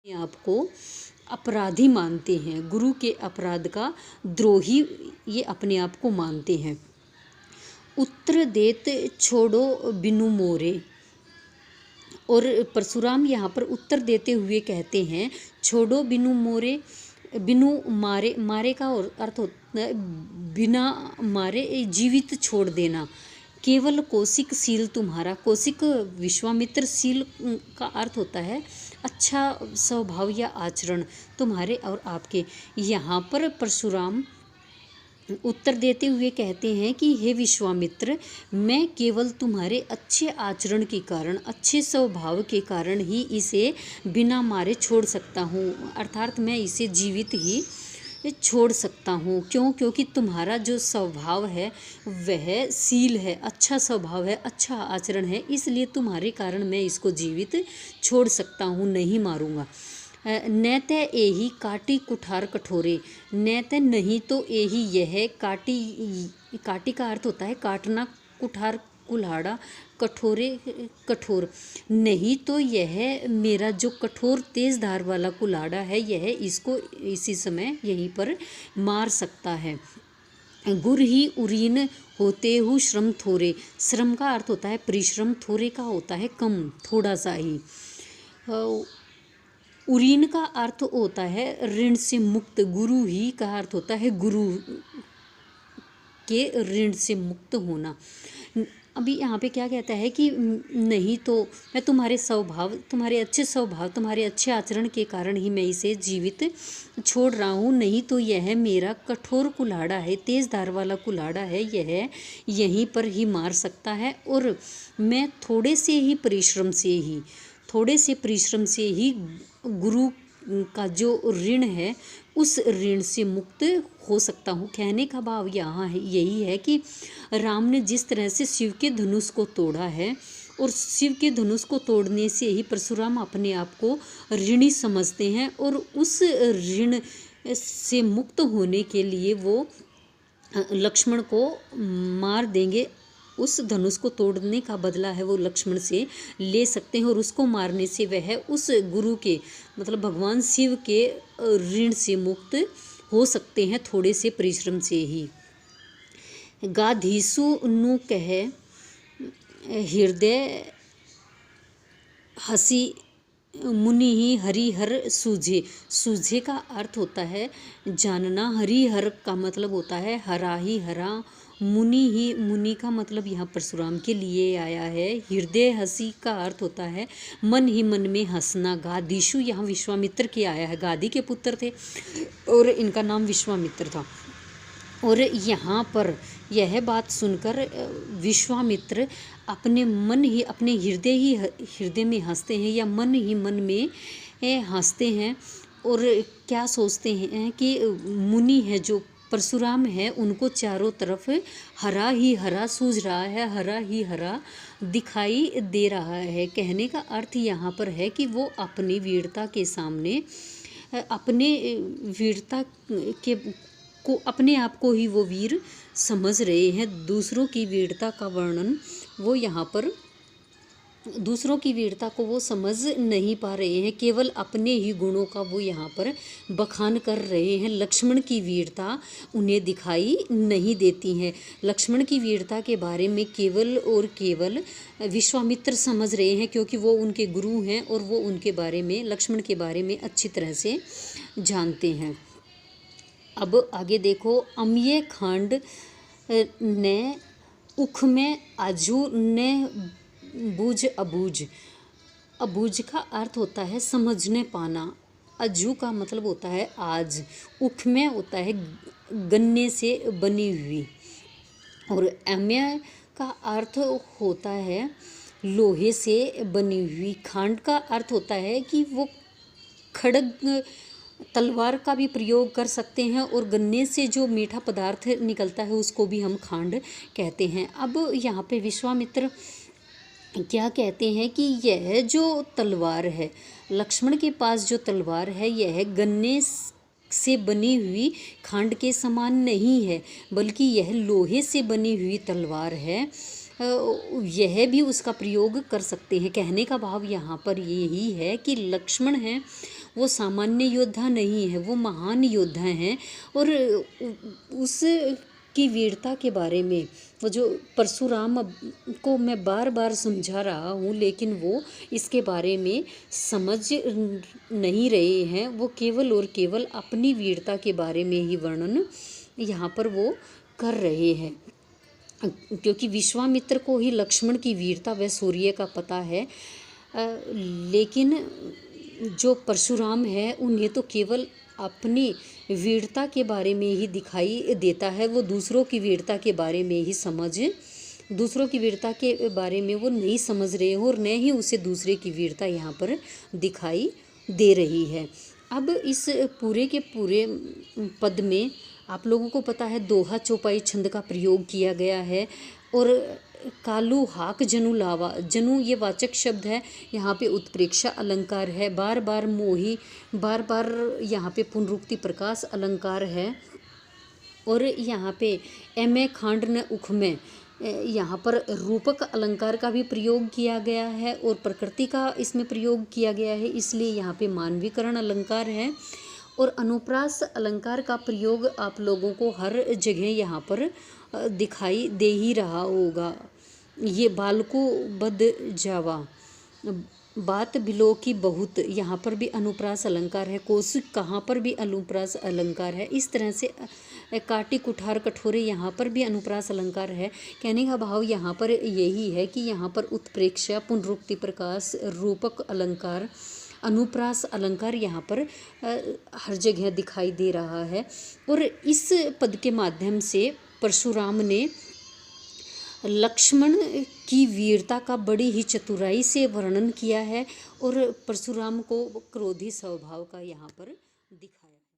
अपने आप को अपराधी मानते हैं, गुरु के अपराध का द्रोही ये अपने आप को मानते हैं। उत्तर देत छोड़ो बिनु मोरे। और परशुराम यहाँ पर उत्तर देते हुए कहते हैं छोड़ो बिनु मोरे, बिनु मारे, मारे का अर्थ होता है बिना मारे जीवित छोड़ देना। केवल कौशिक शील तुम्हारा, कौशिक विश्वामित्र शील का अर्थ होता है अच्छा स्वभाव या आचरण तुम्हारे और आपके। यहाँ पर परशुराम उत्तर देते हुए कहते हैं कि हे विश्वामित्र, मैं केवल तुम्हारे अच्छे आचरण के कारण, अच्छे स्वभाव के कारण ही इसे बिना मारे छोड़ सकता हूँ, अर्थात मैं इसे जीवित ही छोड़ सकता हूँ। क्यों? क्योंकि तुम्हारा जो स्वभाव है वह शील है, अच्छा स्वभाव है, अच्छा आचरण है, इसलिए तुम्हारे कारण मैं इसको जीवित छोड़ सकता हूँ, नहीं मारूँगा। नैत एही काटी कुठार कठोरे, नैत नहीं तो एही यह काटी, काटी का अर्थ होता है काटना, कुठार कुल्हाड़ा, कठोरे कठोर, नहीं तो यह मेरा जो कठोर तेज धार वाला कुल्हाड़ा है यह इसको इसी समय यहीं पर मार सकता है। गुर ही उरीन होते हु श्रम थोरे, श्रम का अर्थ होता है परिश्रम, थोरे का होता है कम, थोड़ा सा ही। उरीन का अर्थ होता है ऋण से मुक्त, गुरु ही का अर्थ होता है गुरु के ऋण से मुक्त होना। अभी यहाँ पे क्या कहता है कि नहीं तो मैं तुम्हारे स्वभाव, तुम्हारे अच्छे स्वभाव, तुम्हारे अच्छे आचरण के कारण ही मैं इसे जीवित छोड़ रहा हूँ, नहीं तो यह मेरा कठोर कुल्हाड़ा है, तेज धार वाला कुल्हाड़ा है, यह यहीं पर ही मार सकता है। और मैं थोड़े से परिश्रम से ही गुरु का जो ऋण है उस ऋण से मुक्त हो सकता हूँ। कहने का भाव यहाँ है यही है कि राम ने जिस तरह से शिव के धनुष को तोड़ा है और शिव के धनुष को तोड़ने से ही परशुराम अपने आप को ऋणी समझते हैं और उस ऋण से मुक्त होने के लिए वो लक्ष्मण को मार देंगे। उस धनुष को तोड़ने का बदला है वो लक्ष्मण से ले सकते हैं और उसको मारने से वह उस गुरु के मतलब भगवान शिव के ऋण से मुक्त हो सकते हैं थोड़े से परिश्रम से ही। गाधीसु नु कहे हृदय हसी मुनि ही हरिहर सूझे, सूझे का अर्थ होता है जानना, हरिहर का मतलब होता है हरा ही हरा, मुनि ही, मुनि का मतलब यहाँ परशुराम के लिए आया है। हृदय हसी का अर्थ होता है मन ही मन में हंसना। गादीशु यहाँ विश्वामित्र के आया है, गादी के पुत्र थे और इनका नाम विश्वामित्र था। और यहाँ पर यह बात सुनकर विश्वामित्र अपने मन ही, अपने हृदय में हंसते हैं या मन ही मन में हंसते हैं और क्या सोचते हैं कि मुनि है जो परशुराम है उनको चारों तरफ हरा ही हरा सूझ रहा है, हरा ही हरा दिखाई दे रहा है। कहने का अर्थ यहाँ पर है कि वो अपनी वीरता के सामने, अपने वीरता के को, अपने आप को ही वो वीर समझ रहे हैं। दूसरों की वीरता का वर्णन वो यहाँ पर, दूसरों की वीरता को वो समझ नहीं पा रहे हैं, केवल अपने ही गुणों का वो यहाँ पर बखान कर रहे हैं। लक्ष्मण की वीरता उन्हें दिखाई नहीं देती है। लक्ष्मण की वीरता के बारे में केवल और केवल विश्वामित्र समझ रहे हैं क्योंकि वो उनके गुरु हैं और वो उनके बारे में, लक्ष्मण के बारे में अच्छी तरह से जानते हैं। अब आगे देखो, अम्ये खांड ने उख में आजू ने बूझ अबूझ, अबूझ का अर्थ होता है समझने पाना, अजू का मतलब होता है आज, उख में होता है गन्ने से बनी हुई और अम्य का अर्थ होता है लोहे से बनी हुई। खांड का अर्थ होता है कि वो खड़ग तलवार का भी प्रयोग कर सकते हैं और गन्ने से जो मीठा पदार्थ निकलता है उसको भी हम खांड कहते हैं। अब यहाँ पे विश्वामित्र क्या कहते हैं कि यह जो तलवार है, लक्ष्मण के पास जो तलवार है यह गन्ने से बनी हुई खांड के समान नहीं है, बल्कि यह लोहे से बनी हुई तलवार है, यह भी उसका प्रयोग कर सकते हैं। कहने का भाव यहाँ पर यही है कि लक्ष्मण हैं वो सामान्य योद्धा नहीं है, वो महान योद्धा हैं। और उस की वीरता के बारे में वो जो परशुराम को मैं बार बार समझा रहा हूँ, लेकिन वो इसके बारे में समझ नहीं रहे हैं। वो केवल और केवल अपनी वीरता के बारे में ही वर्णन यहाँ पर वो कर रहे हैं, क्योंकि विश्वामित्र को ही लक्ष्मण की वीरता व शौर्य का पता है, लेकिन जो परशुराम है उन्हें तो केवल अपनी वीरता के बारे में ही दिखाई देता है। वो दूसरों की वीरता के बारे में ही दूसरों की वीरता के बारे में वो नहीं समझ रहे हो, और न ही उसे दूसरे की वीरता यहाँ पर दिखाई दे रही है। अब इस पूरे के पूरे पद में आप लोगों को पता है दोहा चौपाई छंद का प्रयोग किया गया है। और कालू हाक जनु लावा, जनु ये वाचक शब्द है, यहाँ पे उत्प्रेक्षा अलंकार है, बार बार मोही, बार बार यहाँ पे पुनरुक्ति प्रकाश अलंकार है। और यहाँ पे एमे खांड न उख में यहाँ पर रूपक अलंकार का भी प्रयोग किया गया है और प्रकृति का इसमें प्रयोग किया गया है, इसलिए यहाँ पे मानवीकरण अलंकार है। और अनुप्रास अलंकार का प्रयोग आप लोगों को हर जगह यहाँ पर दिखाई दे ही रहा होगा। ये बालको बद जावा, बात बिलो की बहुत, यहाँ पर भी अनुप्रास अलंकार है। कौशिक कहाँ पर भी अनुप्रास अलंकार है। इस तरह से काटी कुठार कठोरे यहाँ पर भी अनुप्रास अलंकार है। कहने का भाव यहाँ पर यही है कि यहाँ पर उत्प्रेक्षा, पुनरुक्ति प्रकाश, रूपक अलंकार, अनुप्रास अलंकार यहाँ पर हर जगह दिखाई दे रहा है। और इस पद के माध्यम से परशुराम ने लक्ष्मण की वीरता का बड़ी ही चतुराई से वर्णन किया है और परशुराम को क्रोधी स्वभाव का यहाँ पर दिखाया।